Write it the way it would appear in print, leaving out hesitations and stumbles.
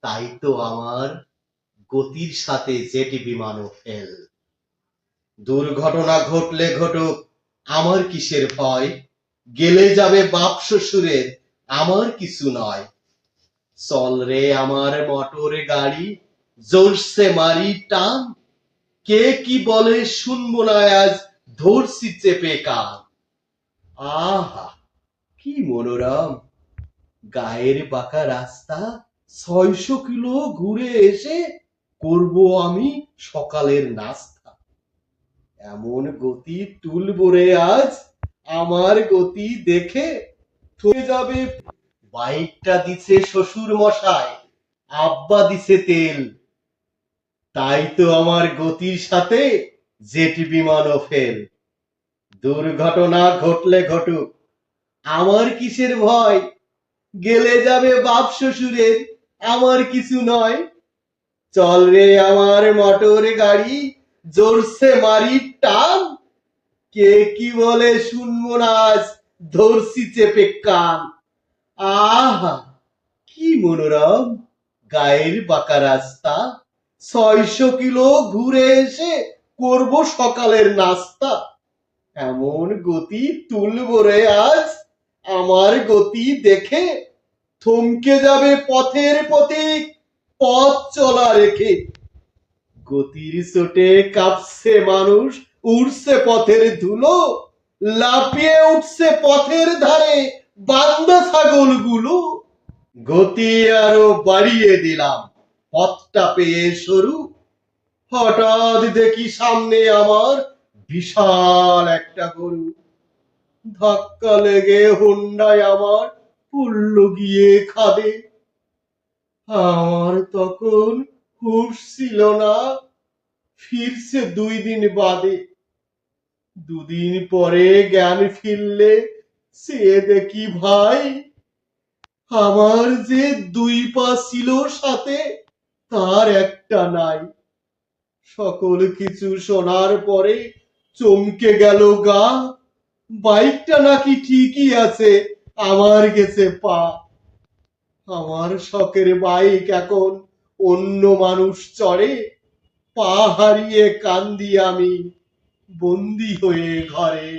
তাই তো আমার গতির সাথে জেট বিমানও ফেল। দুর্ঘটনা ঘটলে ঘটুক, আমার কিসের ভয়? গেলে যাবে বাপ শ্বশুরের, আমার কিছু নয়। চল রে আমার মোটর গাড়ি, জোরসে মারি টান। কে কি বলে শুনবো না আজ, ধরছি চেপে কান। আহা কি মনোরম, গায়ের বাঁকা রাস্তা, ৬০০ কিলো ঘুরে এসে করব আমি সকালের নাস্তা। এমন গতি তুলবো রে আজ, আমার গতি দেখে থমকে যাবে। বাইকটা দিছে শ্বশুর মশাই, আব্বা দিছে তেল, তাই তো আমার গতির সাথে জেট বিমানও ফেল। দুর্ঘটনা ঘটলে ঘটুক, আমার কিসের ভয়? গেলে যাবে বাপ শ্বশুরের, আমার কিছু নয়। চল রে আমার মোটর গাড়ি, জোরসে মারি টান। কে কি বলে শুনবো না আজ, ধরছি চেপে কান। আহা কি মনোরম, গায়ের বাঁকা রাস্তা, ৬০০ কিলো ঘুরে এসে করব সকালের নাস্তা। এমন গতি তুলবো রে আজ, আমার গতি দেখে থমকে যাবে পথের পথিক, পথ চলা রেখে। গতির চোটে কাঁপছে মানুষ, উড়ছে পথের ধুলো, লাফিয়ে উঠছে পথের ধারে বান্দা ছাগলগুলো। গতি আরো বাড়িয়ে দিলাম, পথটা পেয়ে সরু। হঠাৎ দেখি সামনে আমার বিশাল একটা গরু। ধাক্কা লেগে হুন্ডায় আমার পড়ল গিয়ে খাদে। আমার তখন হুঁশ ছিল না, ফিরছে ২ দিন বাদে। ২ দিন পরে জ্ঞান ফিরলে চেয়ে দেখি ভাই, আমার যে ২ পা ছিল সাথে, তার একটা নাই। সকল কিছু শোনার পরে চমকে গেল গা, বাইকটা নাকি ঠিকই আছে, আমার গেছে পা। আমার শখের বাইক এখন অন্য মানুষ চড়ে, পা হারিয়ে কান্দি আমি বন্দি হয়ে ঘরে।